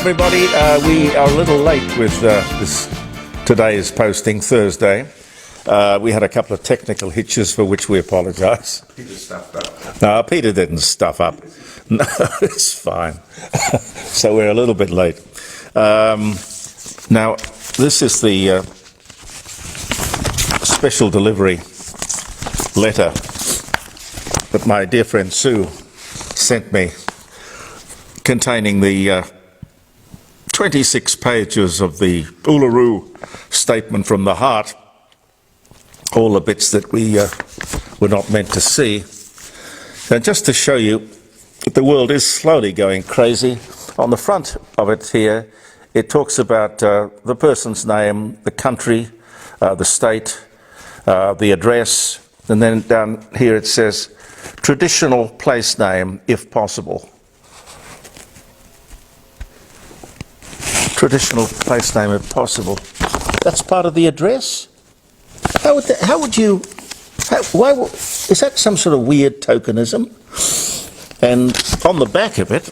everybody. We are a little late with today's posting, Thursday. We had a couple of technical hitches for which we apologise. Peter stuffed up. No, Peter didn't stuff up. No, it's fine. So we're a little bit late. Now, this is the special delivery letter that my dear friend Sue sent me, containing the 26 pages of the Uluru Statement from the Heart, all the bits that we were not meant to see. And just to show you that the world is slowly going crazy, on the front of it here, it talks about the person's name, the country, the state, the address, and then down here it says, traditional place name, if possible. Traditional place name, if possible. That's part of the address? Is that some sort of weird tokenism? And on the back of it,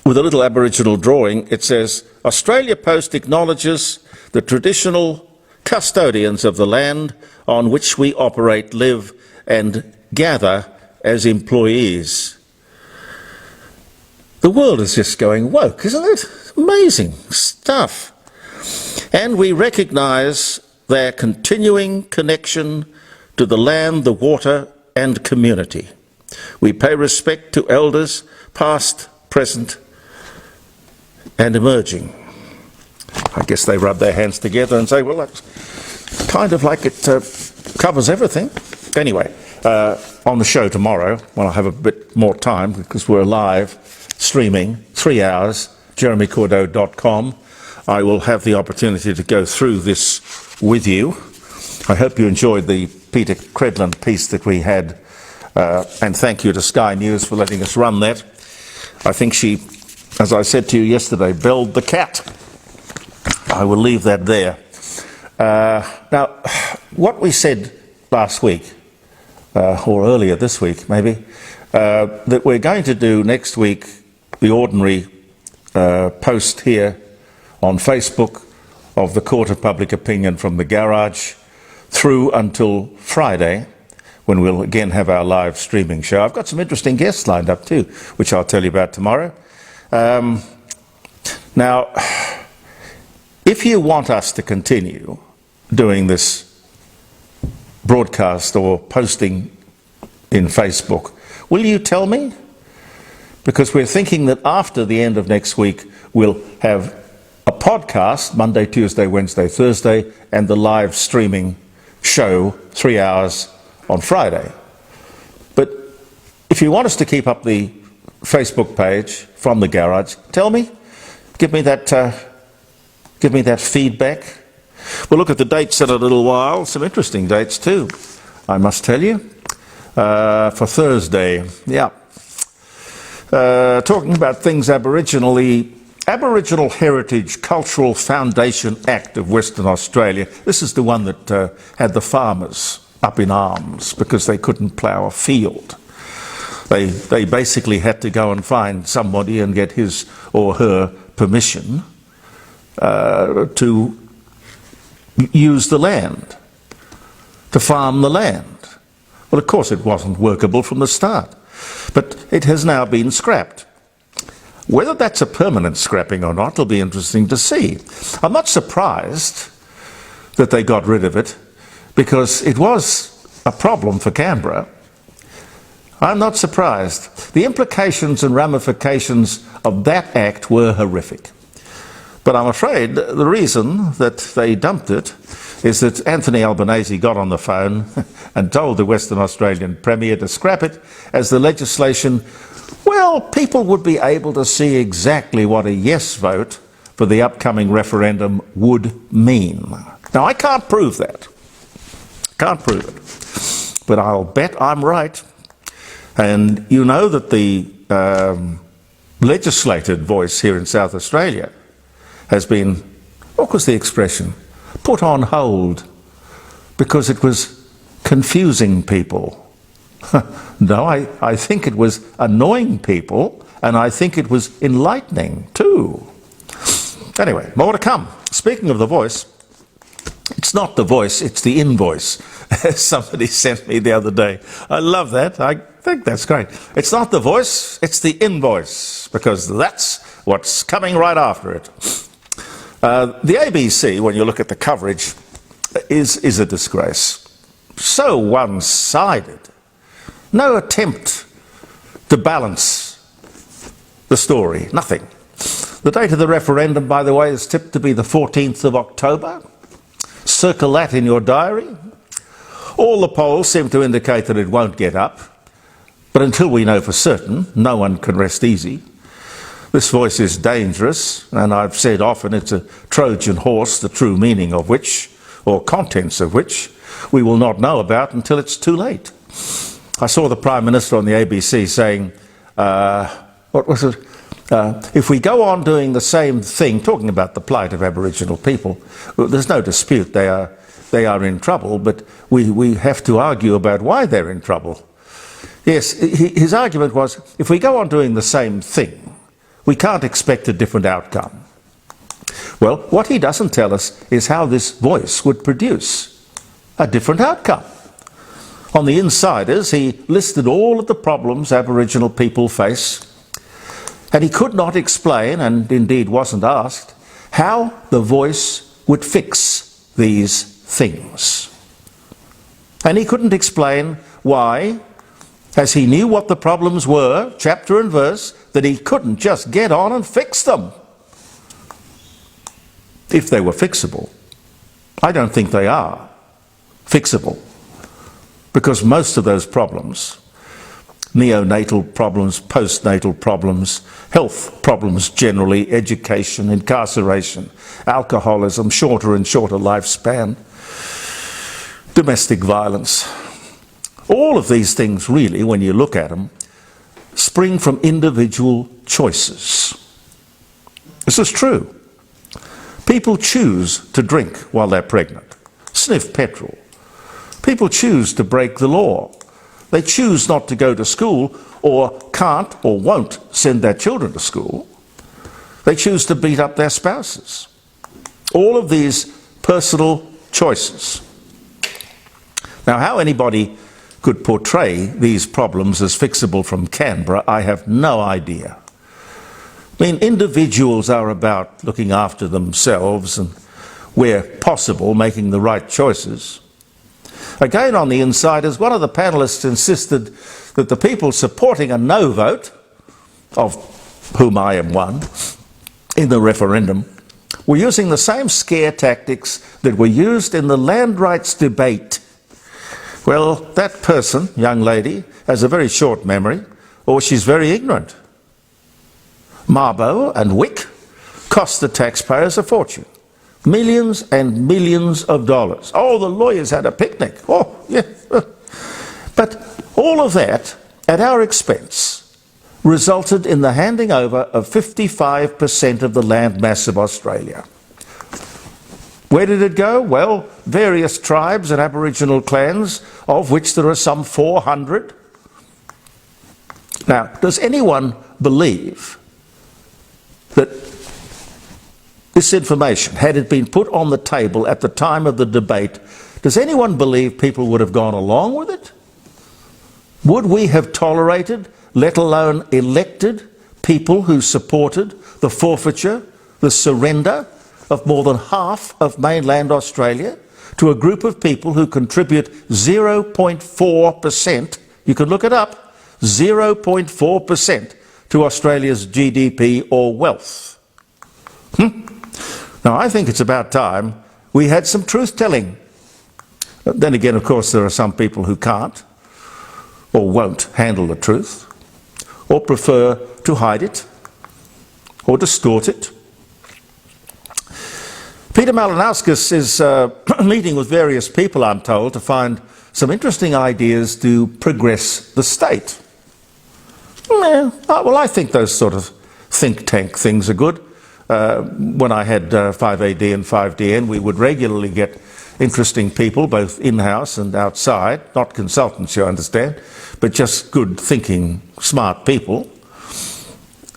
with a little Aboriginal drawing, it says, Australia Post acknowledges the traditional custodians of the land on which we operate, live and gather as employees. The world is just going woke, isn't it? Amazing stuff. And we recognise their continuing connection to the land, the water and community. We pay respect to elders, past, present and emerging. I guess they rub their hands together and say, well, that's kind of like it covers everything. Anyway, on the show tomorrow, when I have a bit more time, because we're live streaming, 3 hours, jeremycordeaux.com, I will have the opportunity to go through this with you. I hope you enjoyed the Peter Credlin piece that we had, and thank you to Sky News for letting us run that. I think she, as I said to you yesterday, belled the cat. I will leave that there. Now, what we said last week, or earlier this week maybe, that we're going to do next week the ordinary post here on Facebook of the Court of Public Opinion from the garage through until Friday, when we'll again have our live streaming show. I've got some interesting guests lined up too, which I'll tell you about tomorrow. Now, if you want us to continue doing this broadcast or posting in Facebook, will you tell me? Because we're thinking that after the end of next week, we'll have a podcast, Monday, Tuesday, Wednesday, Thursday, and the live streaming show, 3 hours on Friday. But if you want us to keep up the Facebook page from the garage, tell me, give me that feedback. We'll look at the dates in a little while, some interesting dates too, I must tell you, for Thursday. Yeah. Talking about things Aboriginal, the Aboriginal Heritage Cultural Foundation Act of Western Australia. This is the one that had the farmers up in arms because they couldn't plough a field. They basically had to go and find somebody and get his or her permission to use the land, to farm the land. Well, of course, it wasn't workable from the start, but it has now been scrapped. Whether that's a permanent scrapping or not will be interesting to see. I'm not surprised that they got rid of it, because it was a problem for Canberra. I'm not surprised. The implications and ramifications of that act were horrific. But I'm afraid the reason that they dumped it is that Anthony Albanese got on the phone and told the Western Australian Premier to scrap it, as the legislation, well, people would be able to see exactly what a yes vote for the upcoming referendum would mean. Now, I can't prove that. Can't prove it. But I'll bet I'm right. And you know that the legislated voice here in South Australia has been, what was the expression, put on hold because it was confusing people. No, I think it was annoying people and I think it was enlightening too. Anyway, more to come. Speaking of the voice, it's not the voice, it's the invoice, as somebody sent me the other day. I love that. I think that's great. It's not the voice, it's the invoice, because that's what's coming right after it. The ABC, when you look at the coverage, is a disgrace. So one-sided. No attempt to balance the story. Nothing. The date of the referendum, by the way, is tipped to be the 14th of October. Circle that in your diary. All the polls seem to indicate that it won't get up. But until we know for certain, no one can rest easy. This voice is dangerous, and I've said often it's a Trojan horse, the true meaning of which, or contents of which, we will not know about until it's too late. I saw the Prime Minister on the ABC saying, what was it? If we go on doing the same thing, talking about the plight of Aboriginal people, well, there's no dispute they are in trouble, but we have to argue about why they're in trouble. Yes, his argument was, if we go on doing the same thing, we can't expect a different outcome. Well, what he doesn't tell us is how this voice would produce a different outcome. On the Insiders, he listed all of the problems Aboriginal people face, and he could not explain, and indeed wasn't asked, how the voice would fix these things. And he couldn't explain why, as he knew what the problems were, chapter and verse, that he couldn't just get on and fix them. If they were fixable. I don't think they are fixable, because most of those problems, neonatal problems, postnatal problems, health problems generally, education, incarceration, alcoholism, shorter and shorter lifespan, domestic violence, all of these things really, when you look at them, spring from individual choices. This is true. People choose to drink while they're pregnant, sniff petrol. People choose to break the law. They choose not to go to school, or can't or won't send their children to school. They choose to beat up their spouses. All of these personal choices. Now, how anybody could portray these problems as fixable from Canberra, I have no idea. I mean, individuals are about looking after themselves and, where possible, making the right choices. Again, on the Insiders, one of the panellists insisted that the people supporting a no vote, of whom I am one, in the referendum, were using the same scare tactics that were used in the land rights debate. Well, that person, young lady, has a very short memory, or she's very ignorant. Mabo and Wick cost the taxpayers a fortune. Millions and millions of dollars. Oh, the lawyers had a picnic. Oh, yeah. But all of that, at our expense, resulted in the handing over of 55% of the land mass of Australia. Where did it go? Well, various tribes and Aboriginal clans, of which there are some 400. Now, does anyone believe that this information, had it been put on the table at the time of the debate, does anyone believe people would have gone along with it? Would we have tolerated, let alone elected, people who supported the forfeiture, the surrender of more than half of mainland Australia to a group of people who contribute 0.4%, you can look it up, 0.4% to Australia's GDP or wealth? Now, I think it's about time we had some truth-telling. Then again, of course, there are some people who can't or won't handle the truth, or prefer to hide it or distort it. Peter Malinauskas is meeting with various people, I'm told, to find some interesting ideas to progress the state. Well, I think those sort of think tank things are good. When I had 5AD and 5DN, we would regularly get interesting people, both in-house and outside, not consultants, you understand, but just good thinking, smart people.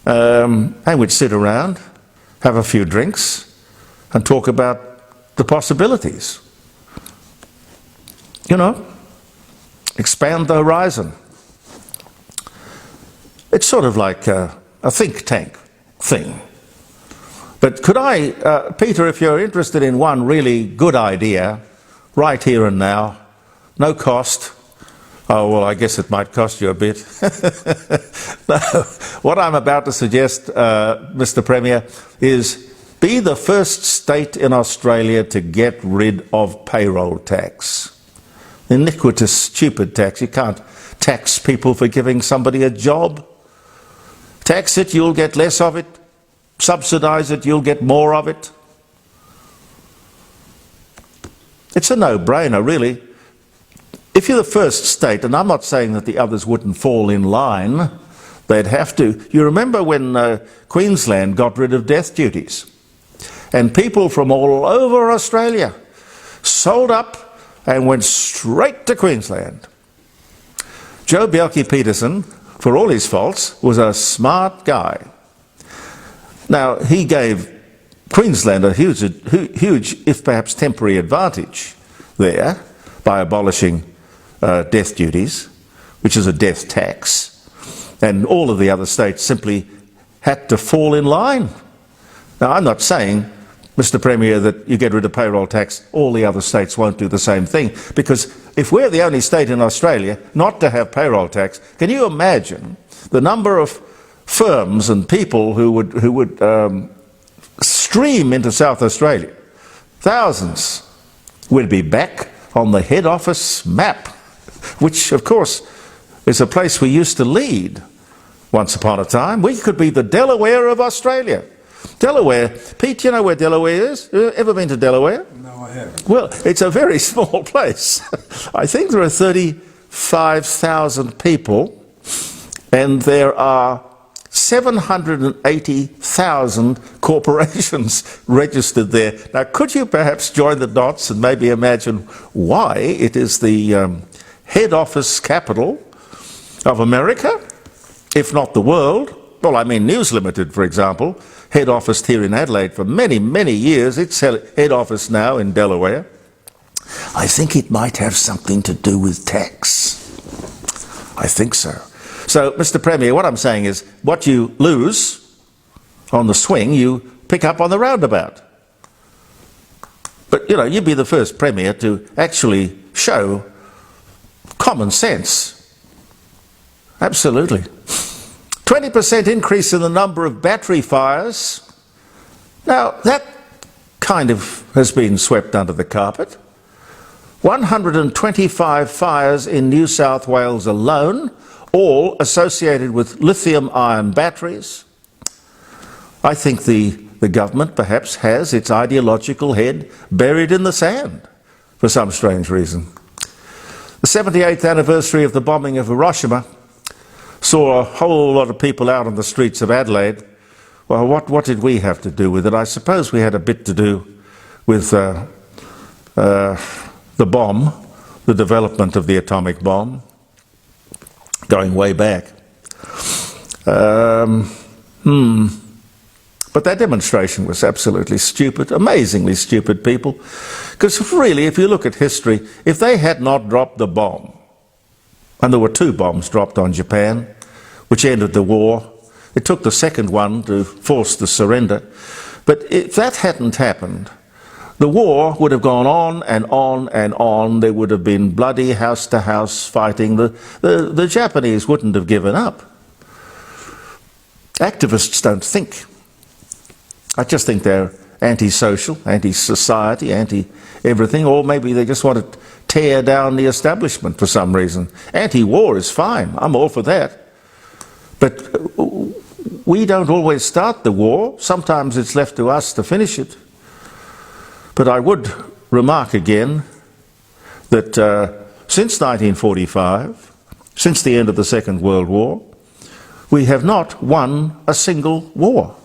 and we'd sit around, have a few drinks, and talk about the possibilities. You know, expand the horizon. It's sort of like a think tank thing. But could I, Peter, if you're interested in one really good idea, right here and now, no cost. Oh, well, I guess it might cost you a bit. No, what I'm about to suggest, Mr. Premier, is be the first state in Australia to get rid of payroll tax. Iniquitous, stupid tax. You can't tax people for giving somebody a job. Tax it, you'll get less of it. Subsidise it, you'll get more of it. It's a no-brainer, really. If you're the first state, and I'm not saying that the others wouldn't fall in line, they'd have to. You remember when Queensland got rid of death duties? And people from all over Australia sold up and went straight to Queensland. Joe Bjelke-Petersen, for all his faults, was a smart guy. Now, he gave Queensland a huge, if perhaps temporary advantage there by abolishing death duties, which is a death tax, and all of the other states simply had to fall in line. Now, I'm not saying, Mr. Premier, that you get rid of payroll tax, all the other states won't do the same thing, because if we're the only state in Australia not to have payroll tax, can you imagine the number of firms and people who would stream into South Australia? Thousands. We'd be back on the head office map, which of course is a place we used to lead once upon a time. We could be the Delaware of Australia. Delaware, Pete, you know where Delaware is? Ever been to Delaware? No, I haven't. Well, it's a very small place. I think there are 35,000 people, and there are 780,000 corporations registered there. Now, could you perhaps join the dots and maybe imagine why it is the head office capital of America, if not the world? Well, I mean News Limited, for example, head office here in Adelaide for many, many years. Its head office now in Delaware. I think it might have something to do with tax. I think so. So, Mr. Premier, what I'm saying is, what you lose on the swing, you pick up on the roundabout. But, you know, you'd be the first Premier to actually show common sense. Absolutely. 20% increase in the number of battery fires. Now, that kind of has been swept under the carpet. 125 fires in New South Wales alone, all associated with lithium ion batteries. I think the government perhaps has its ideological head buried in the sand for some strange reason. The 78th anniversary of the bombing of Hiroshima saw a whole lot of people out on the streets of Adelaide. Well, what did we have to do with it? I suppose we had a bit to do with the bomb, the development of the atomic bomb, going way back. But that demonstration was absolutely stupid, amazingly stupid people. Because really, if you look at history, if they had not dropped the bomb, and there were 2 bombs dropped on Japan, which ended the war. It took the second one to force the surrender. But if that hadn't happened, the war would have gone on and on and on. There would have been bloody house-to-house fighting. The Japanese wouldn't have given up. Activists don't think. I just think they're anti-social, anti-society, anti-everything, or maybe they just want to tear down the establishment for some reason. Anti-war is fine. I'm all for that. But we don't always start the war. Sometimes it's left to us to finish it. But I would remark again that since 1945, since the end of the Second World War, we have not won a single war.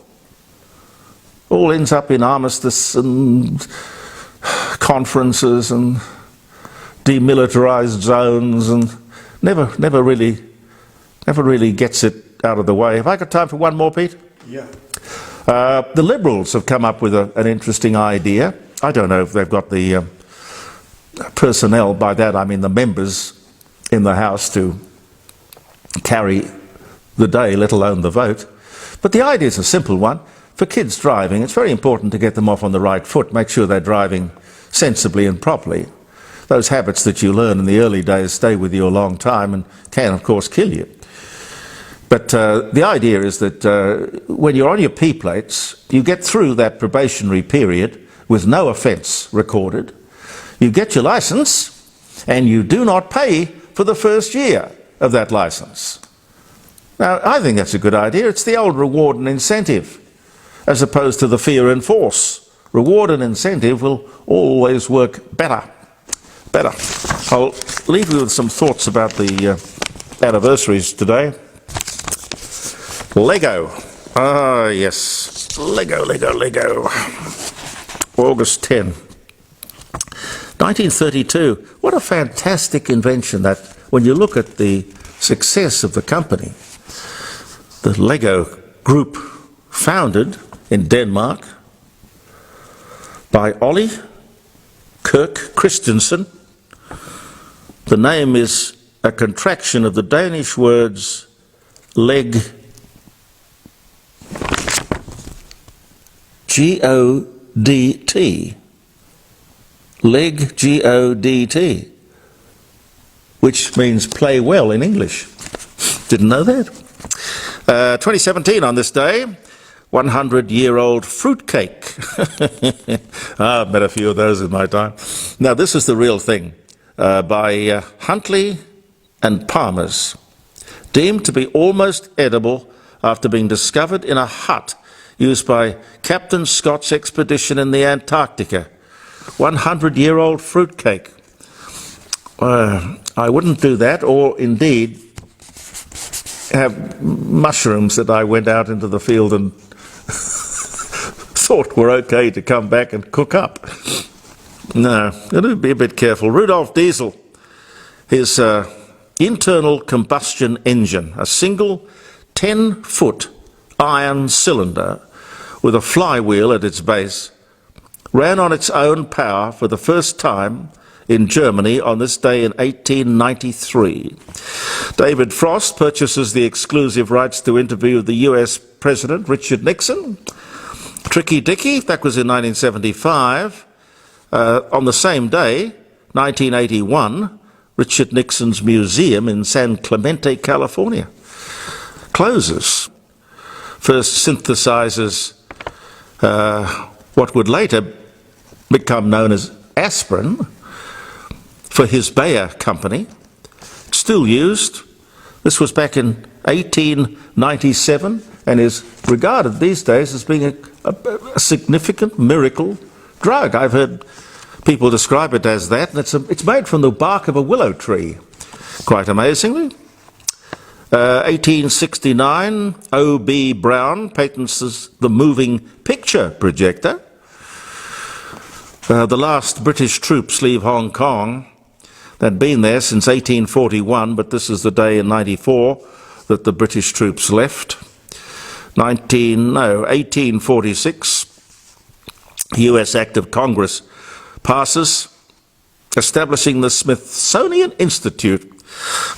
All ends up in armistice and conferences and demilitarized zones, and never really gets it out of the way. Have I got time for one more, Pete? Yeah. The Liberals have come up with an interesting idea. I don't know if they've got the personnel, by that I mean the members in the House, to carry the day, let alone the vote. But the idea is a simple one. For kids driving, it's very important to get them off on the right foot, make sure they're driving sensibly and properly. Those habits that you learn in the early days stay with you a long time and can, of course, kill you. But the idea is that when you're on your P plates, you get through that probationary period with no offence recorded. You get your licence and you do not pay for the first year of that licence. Now, I think that's a good idea. It's the old reward and incentive, as opposed to the fear and force. Reward and incentive will always work better. I'll leave you with some thoughts about the anniversaries today. Lego. Ah, yes. Lego. August 10. 1932. What a fantastic invention that, when you look at the success of the company. The Lego group, founded in Denmark by Ollie Kirk Christensen. The name is a contraction of the Danish words leg, G-O-D-T, leg, G-O-D-T, which means play well in English. Didn't know that. 2017 on this day, 100-year-old fruitcake. I've met a few of those in my time. Now, this is the real thing. By Huntley and Palmer's, deemed to be almost edible after being discovered in a hut used by Captain Scott's expedition in the Antarctica. 100-year-old fruitcake. I wouldn't do that, or indeed have mushrooms that I went out into the field and thought were okay to come back and cook up. No, gotta be a bit careful. Rudolf Diesel, his internal combustion engine, a single 10-foot iron cylinder with a flywheel at its base, ran on its own power for the first time in Germany on this day in 1893. David Frost purchases the exclusive rights to interview the US President Richard Nixon. Tricky Dicky, that was in 1975. On the same day, 1981, Richard Nixon's museum in San Clemente, California, closes. First synthesizes what would later become known as aspirin for his Bayer company, still used. This was back in 1897 and is regarded these days as being a significant miracle drug. I've heard people describe it as that, and it's made from the bark of a willow tree, quite amazingly. 1869, O.B. Brown patents the moving picture projector. The last British troops leave Hong Kong. They'd been there since 1841, but this is the day in 94 that the British troops left. 1846, US Act of Congress passes, establishing the Smithsonian Institute,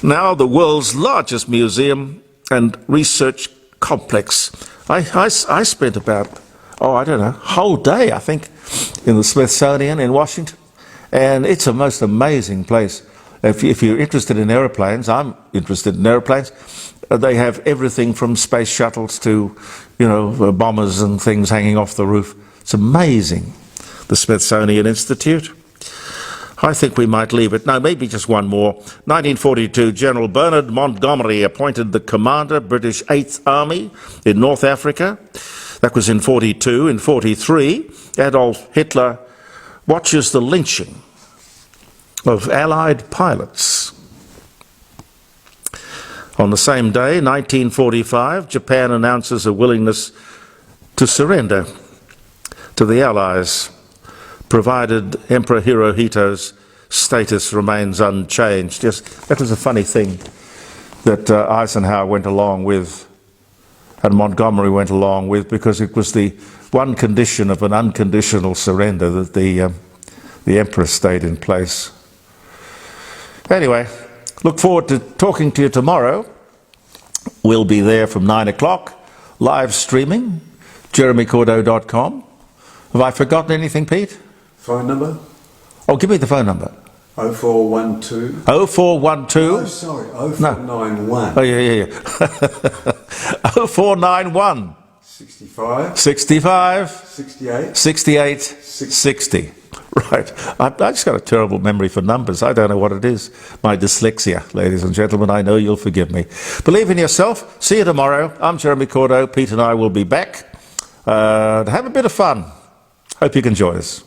now the world's largest museum and research complex. I spent about, whole day, I think, in the Smithsonian in Washington, and it's a most amazing place. If you're interested in aeroplanes, I'm interested in aeroplanes. They have everything from space shuttles to, bombers and things hanging off the roof. It's amazing, the Smithsonian Institute. I think we might leave it. No, maybe just one more. 1942, General Bernard Montgomery appointed the commander, British 8th Army in North Africa. That was in 42. In 43, Adolf Hitler watches the lynching of Allied pilots. On the same day, 1945, Japan announces a willingness to surrender to the Allies, provided Emperor Hirohito's status remains unchanged. Yes, that was a funny thing that Eisenhower went along with and Montgomery went along with, because it was the one condition of an unconditional surrender that the Emperor stayed in place. Anyway, look forward to talking to you tomorrow. We'll be there from 9 o'clock, live streaming, jeremycordeaux.com. Have I forgotten anything, Pete? Phone number? Oh, give me the phone number. 0412. 0412. Oh, sorry, 0491. Oh, yeah. 0491. 65. 65. 68. 68. 60. Right. I just got a terrible memory for numbers. I don't know what it is. My dyslexia, ladies and gentlemen. I know you'll forgive me. Believe in yourself. See you tomorrow. I'm Jeremy Cordeaux. Pete and I will be back to have a bit of fun. Hope you can join us.